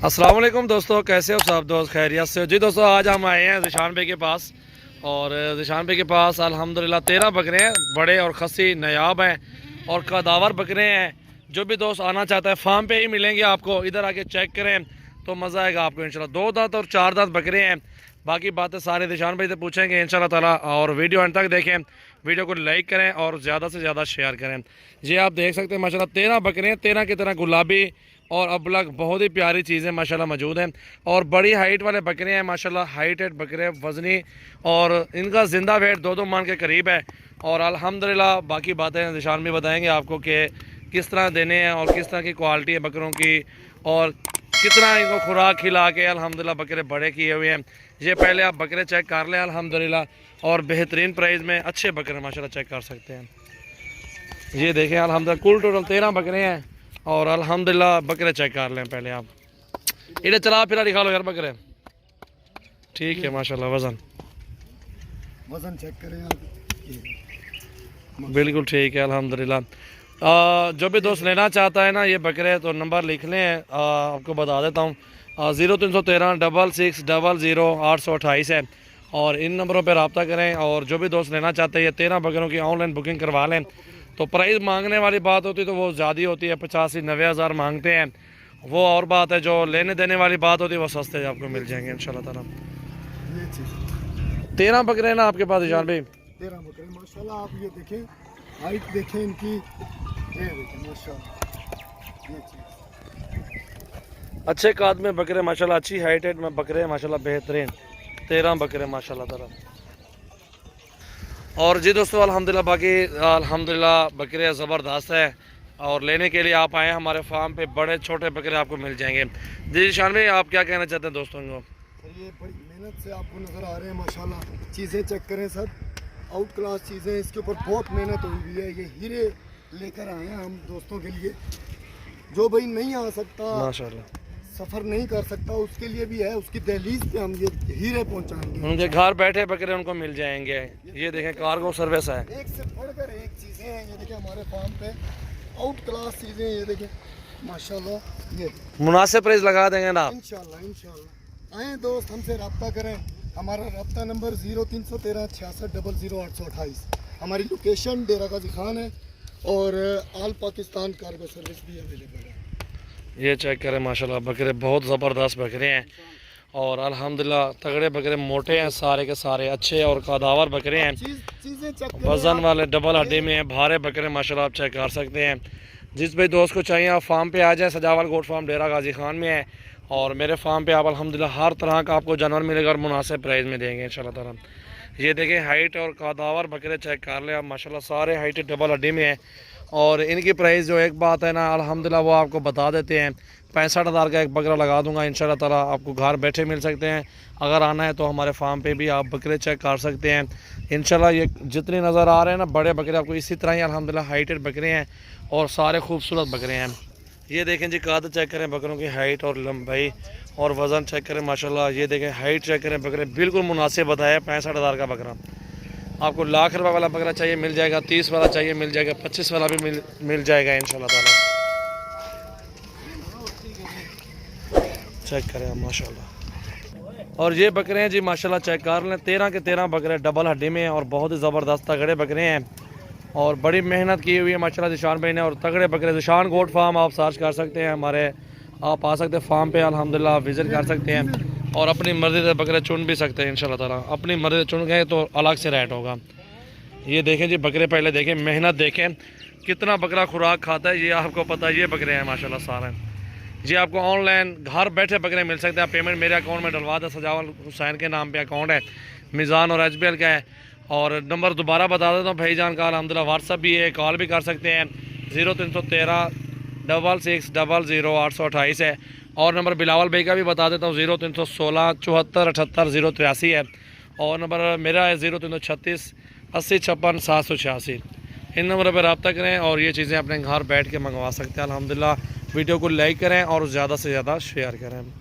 अस्सलाम वालेकुम दोस्तों, कैसे हो सब दोस्त? खैरियत से हो जी? दोस्तों आज हम आए हैं ज़िशान भाई के पास और ज़िशान भाई के पास अल्हम्दुलिल्लाह 13 बकरे हैं, बड़े और खसी नायाब हैं और कदावर बकरे हैं। जो भी दोस्त आना चाहता है फार्म पे ही मिलेंगे आपको, इधर आके चेक करें तो मज़ा आएगा आपको इंशाल्लाह। 2 दांत और 4 दांत बकरे हैं, बाकी बातें सारे ज़िशान भाई से पूछेंगे इंशाल्लाह ताला। और वीडियो अंत तक देखें, वीडियो को लाइक करें और ज़्यादा से ज़्यादा शेयर करें। ये आप देख सकते हैं माशाल्लाह 13 बकरे हैं, 13 की तरह गुलाबी और अबलग बहुत ही प्यारी चीज़ें माशाल्लाह मौजूद हैं। और बड़ी हाइट वाले बकरे हैं माशाल्लाह, हाइटेड बकरे वज़नी, और इनका ज़िंदा वेट 2-2 मन के करीब है। और अल्हम्दुलिल्लाह बाकी बातें निशान भी बताएंगे आपको कि किस तरह देने हैं और किस तरह की क्वालिटी है बकरों की और कितना इनको खुराक खिला के अल्हम्दुलिल्लाह बकरे बड़े किए हुए हैं। ये पहले आप बकरे चेक कर लें अल्हम्दुलिल्लाह, और बेहतरीन प्राइस में अच्छे बकरे माशाल्लाह चेक कर सकते हैं। ये देखें अल्हम्दुलिल्लाह कुल टोटल 13 बकरे हैं और अल्हम्दुलिल्लाह बकरे चेक कर लें पहले आप। इधर चला फिर दिखा लो यार बकरे, ठीक है माशाल्लाह। वज़न चेक करें आप, बिल्कुल ठीक है अल्हम्दुलिल्लाह। जो भी दोस्त लेना चाहता है ना ये बकरे तो नंबर लिख लें, आपको बता देता हूँ 0313 66 00 828 है और इन नंबरों पर रब्ता करें। और जो भी दोस्त लेना चाहते हैं ये 13 बकरों की ऑनलाइन बुकिंग करवा लें। तो प्राइस मांगने वाली बात होती है तो वो ज़्यादा होती है, 85-90 हज़ार मांगते हैं, वो और बात है। जो लेने देने वाली बात होती है वो सस्ते आपको मिल जाएंगे इंशाल्लाह ताला। 13 बकरे हैं ना आपके पास ईशान भाई? 13 बकरे माशाल्लाह। आप ये देखें, हाइट देखें इनकी, ये देखें माशाल्लाह, अच्छे काद में बकरे माशाल्लाह, अच्छी हाइटेड में बकरे माशाल्लाह बेहतरीन 13 बकरे माशाल्लाह ताला। और जी दोस्तों अल्हम्दुलिल्लाह बाकी अल्हम्दुलिल्लाह बकरे ज़बरदस्त है और लेने के लिए आप आएँ हमारे फार्म पे, बड़े छोटे बकरे आपको मिल जाएंगे। जी शान भाई आप क्या कहना चाहते हैं दोस्तों को? ये बड़ी मेहनत से आपको नज़र आ रहे हैं माशाल्लाह, चीज़ें चेक करें, सब आउट क्लास चीज़ें, इसके ऊपर बहुत मेहनत हुई हुई है। ये हीरे लेकर आए हैं हम दोस्तों के लिए। जो भाई नहीं आ सकता माशाल्लाह, सफ़र नहीं कर सकता, उसके लिए भी है, उसकी दहलीज पे हम ये हीरे पहुंचाएंगे। उनके घर बैठे बकरे उनको मिल जाएंगे। ये देखें कार्गो सर्विस है, एक से बढ़कर एक चीज़ें हैं। ये देखें हमारे फार्म पे आउट क्लास चीज़ें, ये देखें माशाल्लाह। ये मुनासिब प्राइस लगा देंगे ना आप? इंशाल्लाह आएँ दोस्त, हमसे रब्ता करें। हमारा रब्ता नंबर 0313 66 00 828। हमारी लोकेशन डेरा गाजी खान है और ऑल पाकिस्तान कार्गो सर्विस भी अवेलेबल है। ये चेक करें माशाल्लाह बकरे बहुत ज़बरदस्त बकरे हैं और अल्हम्दुलिल्लाह तगड़े बकरे, मोटे हैं सारे के सारे, अच्छे और कदावर बकरे हैं, वज़न वाले, डबल हड्डी में हैं, भारे बकरे माशाल्लाह आप चेक कर सकते हैं। जिस भाई दोस्त को चाहिए आप फार्म पे आ जाए, सजावल गोट फार्म डेरा गाजी खान में है और मेरे फार्म पे आप अल्हम्दुलिल्लाह हर तरह का आपको जानवर मिलेगा और मुनासिब प्राइस में देंगे इंशाल्लाह ताला। ये देखें हाइट और कदावर बकरे चेक कर लें आप माशाल्लाह, सारे हाइट डबल हड्डी में हैं और इनकी प्राइस जो एक बात है ना अल्हम्दुलिल्लाह वो आपको बता देते हैं। 65,000 का एक बकरा लगा दूंगा इंशाल्लाह ताला, आपको घर बैठे मिल सकते हैं। अगर आना है तो हमारे फार्म पे भी आप बकरे चेक कर सकते हैं इंशाल्लाह। ये जितने नज़र आ रहे हैं ना बड़े बकरे आपको इसी तरह ही अल्हम्दुलिल्लाह हाइटेड बकरे हैं और सारे खूबसूरत बकरे हैं। ये देखें जी काद चेक करें बकरों की हाइट और लंबाई और वज़न चेक करें माशाल्लाह। ये देखें हाइट चेक करें, बकरे बिल्कुल मुनासिब बताया। 65,000 का बकरा आपको लाख रुपए वाला बकरा चाहिए मिल जाएगा, 30 वाला चाहिए मिल जाएगा, 25 वाला भी मिल जाएगा इंशाल्लाह ताला। चेक करें माशाल्लाह। और ये बकरे हैं जी माशाल्लाह चेक कर लें, 13 के 13 बकरे डबल हड्डी में हैं और बहुत ही ज़बरदस्त तगड़े बकरे हैं और बड़ी मेहनत की हुई है माशाल्लाह ज़िशान भाई ने। और तगड़े बकरे ज़िशान गोट फार्म आप सर्च कर सकते हैं, हमारे आप आ सकते हैं फार्म पे अल्हम्दुलिल्लाह, विज़िट कर सकते हैं और अपनी मर्ज़ी से बकरे चुन भी सकते हैं इंशाल्लाह ताला। अपनी मर्ज़ी से चुन गए तो अलग से रेट होगा। ये देखें जी बकरे, पहले देखें मेहनत देखें कितना बकरा खुराक खाता है, ये आपको पता है। ये बकरे हैं माशाल्लाह सारे। जी आपको ऑनलाइन घर बैठे बकरे मिल सकते हैं। आप पेमेंट मेरे अकाउंट में डलवा दें, सजावल हुसैन के नाम पे अकाउंट है, मीज़ान और HBL का है। और नंबर दोबारा बता देता हूँ भाईजान का, अल्हम्दुलिल्लाह व्हाट्सअप भी है, कॉल भी कर सकते हैं। 0313 66 00 828 है और नंबर बिलावल भाई का भी बता देता हूँ 0316 74 78 083 है और नंबर मेरा है 0336 80 56 786। इन नंबरों पर रब्ता करें और ये चीज़ें अपने घर बैठ के मंगवा सकते हैं अल्हम्दुलिल्लाह। वीडियो को लाइक करें और ज़्यादा से ज़्यादा शेयर करें।